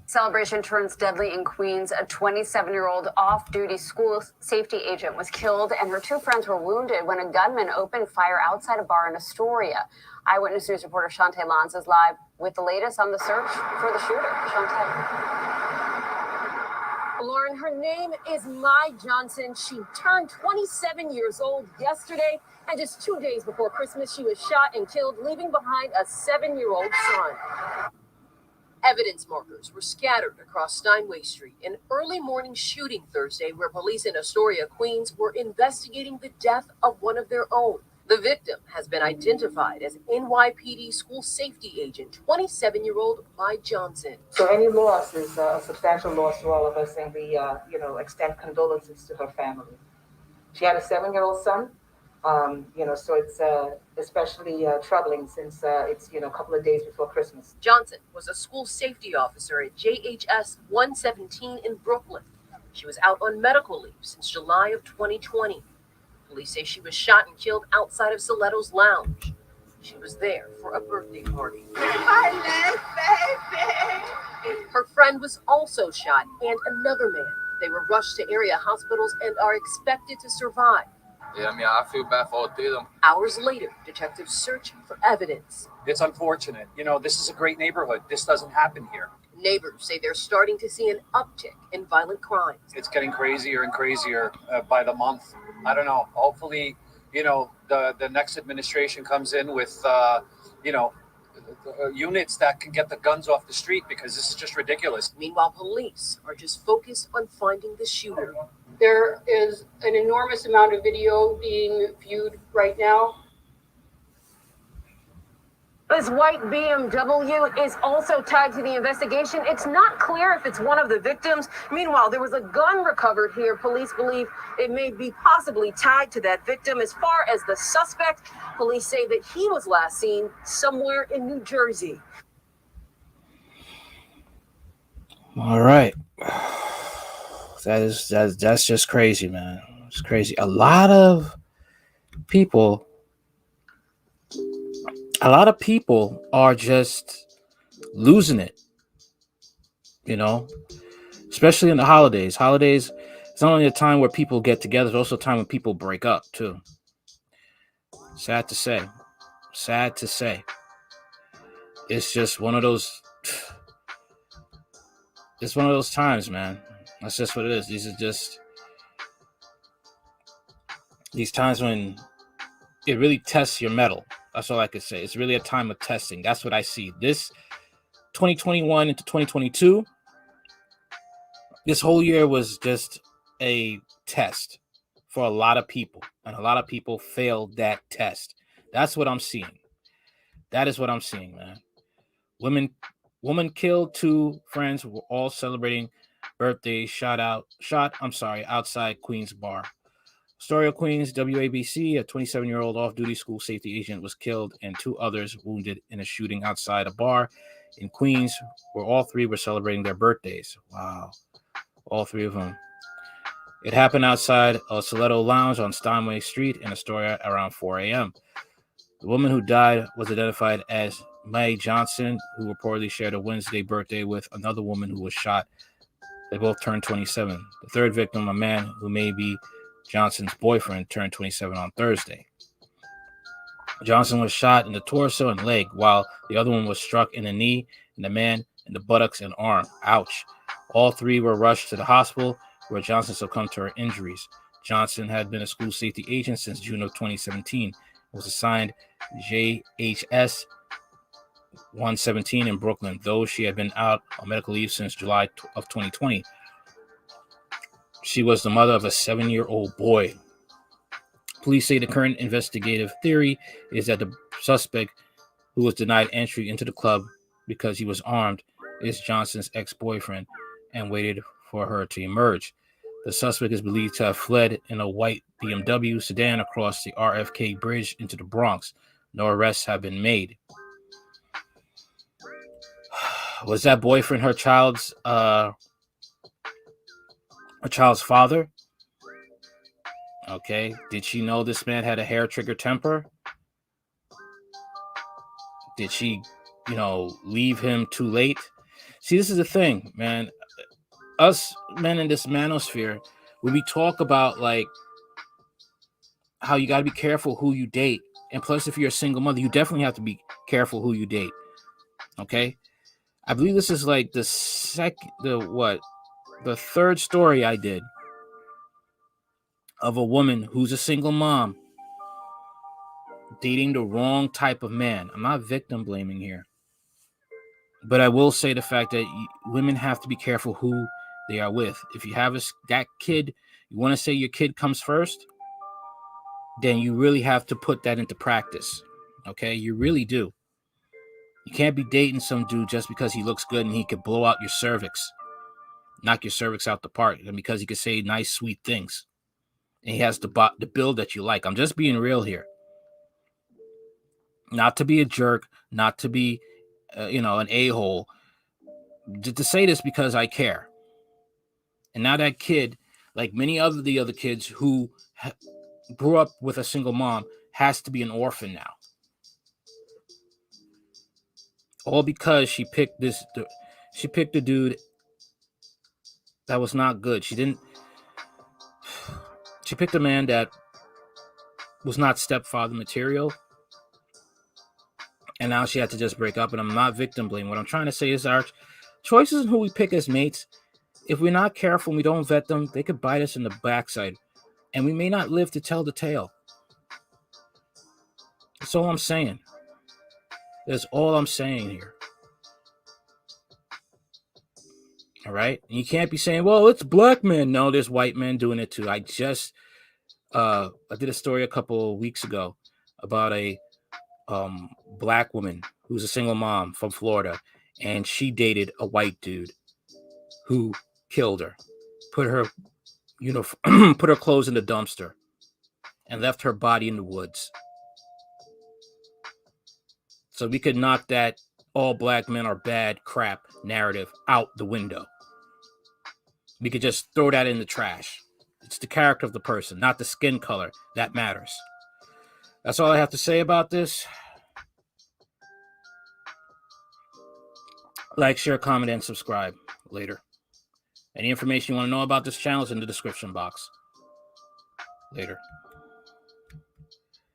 Celebration turns deadly in Queens. A 27-year-old off-duty school safety agent was killed and her two friends were wounded when a gunman opened fire outside a bar in Astoria. Eyewitness News reporter Shantae Lanz is live with the latest on the search for the shooter. Shantae. Lauren, her name is Mai Johnson. She turned 27 years old yesterday, and just 2 days before Christmas, she was shot and killed, leaving behind a 7-year-old son. Evidence markers were scattered across Steinway Street, an early morning shooting Thursday where police in Astoria, Queens were investigating the death of one of their own. The victim has been identified as NYPD school safety agent, 27-year-old Mai Johnson. So any loss is a substantial loss to all of us, and we, extend condolences to her family. She had a 7-year-old son, so it's especially troubling since it's, a couple of days before Christmas. Johnson was a school safety officer at JHS 117 in Brooklyn. She was out on medical leave since July of 2020. Police say she was shot and killed outside of Soletto's lounge. She was there for a birthday party. My little baby. Her friend was also shot, and another man. They were rushed to area hospitals and are expected to survive. Yeah, I feel bad for all three of them. Hours later, detectives search for evidence. It's unfortunate. This is a great neighborhood. This doesn't happen here. Neighbors say they're starting to see an uptick in violent crimes. It's getting crazier and crazier by the month. I don't know. Hopefully, the next administration comes in with, units that can get the guns off the street, because this is just ridiculous. Meanwhile, police are just focused on finding the shooter. There is an enormous amount of video being viewed right now. This white BMW is also tied to the investigation. It's not clear if it's one of the victims. Meanwhile, there was a gun recovered here. Police believe it may be possibly tied to that victim. As far as the suspect, police say that he was last seen somewhere in New Jersey. All right. That's just crazy, man. It's crazy. A lot of people are just losing it, especially in the holidays. Holidays, it's not only a time where people get together, it's also a time when people break up too. Sad to say. It's just one of those times, man. That's just what it is. These are just these times when it really tests your mettle. That's all I could say. It's really a time of testing. That's what I see. This 2021 into 2022, this whole year was just a test for a lot of people. And a lot of people failed that test. That's what I'm seeing. That is what I'm seeing, man. Woman killed, two friends were all celebrating birthdays, outside Queens bar. Astoria, Queens, WABC, a 27-year-old off-duty school safety agent was killed and two others wounded in a shooting outside a bar in Queens where all three were celebrating their birthdays. Wow. All three of them. It happened outside a Soletto lounge on Steinway Street in Astoria around 4 a.m. The woman who died was identified as Mai Johnson, who reportedly shared a Wednesday birthday with another woman who was shot. They both turned 27. The third victim, a man who may be Johnson's boyfriend, turned 27 on Thursday. Johnson was shot in the torso and leg, while the other one was struck in the knee, and the man in the buttocks and arm. Ouch. All three were rushed to the hospital, where Johnson succumbed to her injuries. Johnson had been a school safety agent since June of 2017. Was assigned JHS 117 in Brooklyn, though she had been out on medical leave since July of 2020. She was the mother of a 7-year-old boy. Police say the current investigative theory is that the suspect, who was denied entry into the club because he was armed, is Johnson's ex-boyfriend and waited for her to emerge. The suspect is believed to have fled in a white BMW sedan across the RFK Bridge into the Bronx. No arrests have been made. Was that boyfriend her child's father? Okay. Did she know this man had a hair trigger temper? Did she, leave him too late? See, this is the thing, man. Us men in this manosphere, when we talk about like how you got to be careful who you date, and plus, if you're a single mother, you definitely have to be careful who you date. Okay, I believe this is like the third story I did of a woman who's a single mom dating the wrong type of man. I'm not victim blaming here, but I will say the fact that women have to be careful who they are with. If you have that kid, you want to say your kid comes first, then you really have to put that into practice. Okay, you really do. You can't be dating some dude just because he looks good and he could blow out your cervix, knock your cervix out the park, and because he could say nice, sweet things, and he has the build that you like. I'm just being real here. Not to be a jerk, not to be, an a-hole. To say this because I care. And now that kid, like many of the other kids who grew up with a single mom, has to be an orphan now. All because she picked a dude that was not good. She picked a man that was not stepfather material. And now she had to just break up. And I'm not victim blaming. What I'm trying to say is our choices in who we pick as mates, if we're not careful and we don't vet them, they could bite us in the backside. And we may not live to tell the tale. That's all I'm saying. That's all I'm saying here. All right? And you can't be saying, well, it's black men. No, there's white men doing it too. I did a story a couple of weeks ago about a black woman who's a single mom from Florida, and she dated a white dude who killed her, put her clothes in the dumpster, and left her body in the woods. So we could knock that all black men are bad crap narrative out the window. We could just throw that in the trash. It's the character of the person, not the skin color, that matters. That's all I have to say about this. Like, share, comment, and subscribe. Later. Any information you want to know about this channel is in the description box. Later.